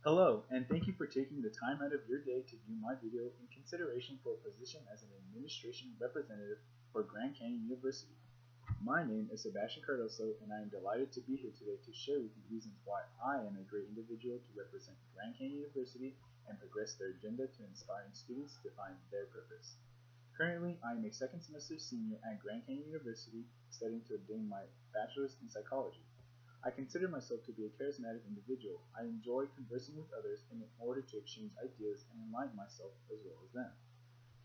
Hello, and thank you for taking the time out of your day to view my video in consideration for a position as an administration representative for Grand Canyon University. My name is Sebastian Cardoso, and I am delighted to be here today to share with you reasons why I am a great individual to represent Grand Canyon University and progress their agenda to inspiring students to find their purpose. Currently, I am a second semester senior at Grand Canyon University studying to obtain my bachelor's in psychology. I consider myself to be a charismatic individual. I enjoy conversing with others in order to exchange ideas and enlighten myself as well as them.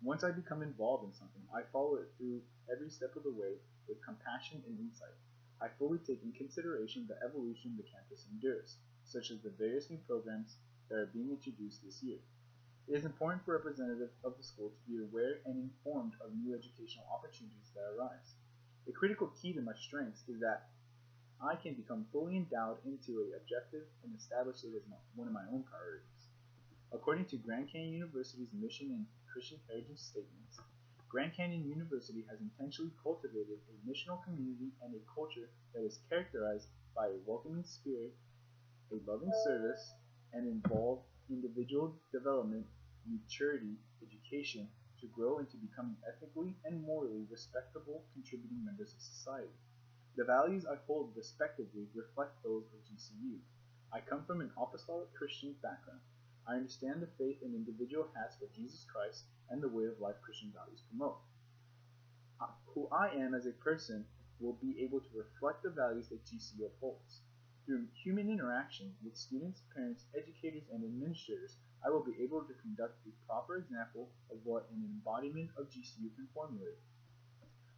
Once I become involved in something, I follow it through every step of the way with compassion and insight. I fully take in consideration the evolution the campus endures, such as the various new programs that are being introduced this year. It is important for representatives of the school to be aware and informed of new educational opportunities that arise. A critical key to my strengths is that I can become fully endowed into an objective and establish it as one of my own priorities. According to Grand Canyon University's mission and Christian heritage statements, Grand Canyon University has intentionally cultivated a missional community and a culture that is characterized by a welcoming spirit, a loving service, and involved individual development, maturity, education to grow into becoming ethically and morally respectable contributing members of society. The values I hold respectively reflect those of GCU. I come from an apostolic Christian background. I understand the faith an individual has for Jesus Christ and the way of life Christian values promote. Who I am as a person will be able to reflect the values that GCU upholds. Through human interaction with students, parents, educators, and administrators, I will be able to conduct a proper example of what an embodiment of GCU can formulate.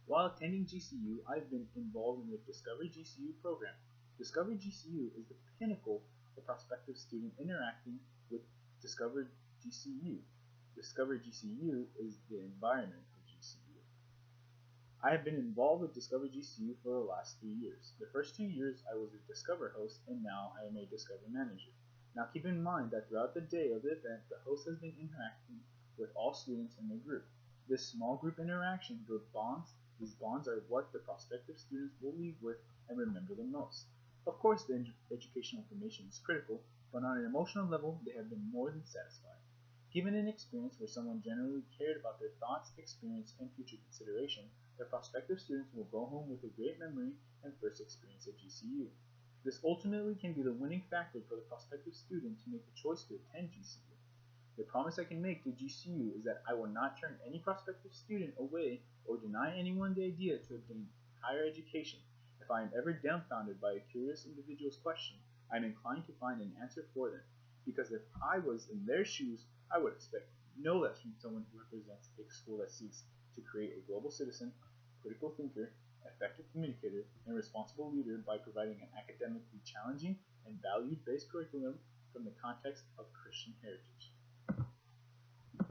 While attending GCU, I've been involved in the Discovery GCU program. Discovery GCU is the pinnacle of prospective student interacting with Discover GCU. Discover GCU is the environment of GCU. I have been involved with Discover GCU for the last 3 years. The first 2 years I was a Discover host, and now I am a Discover manager. Now keep in mind that throughout the day of the event, the host has been interacting with all students in the group. This small group interaction builds bonds. These bonds are what the prospective students will leave with and remember the most. Of course, the educational information is critical, but on an emotional level, they have been more than satisfied. Given an experience where someone generally cared about their thoughts, experience, and future consideration, the prospective students will go home with a great memory and first experience at GCU. This ultimately can be the winning factor for the prospective student to make the choice to attend GCU. The promise I can make to GCU is that I will not turn any prospective student away or deny anyone the idea to obtain higher education. If I am ever dumbfounded by a curious individual's question, I am inclined to find an answer for them, because if I was in their shoes, I would expect no less from someone who represents a school that seeks to create a global citizen, critical thinker, effective communicator, and responsible leader by providing an academically challenging and value-based curriculum from the context of Christian heritage.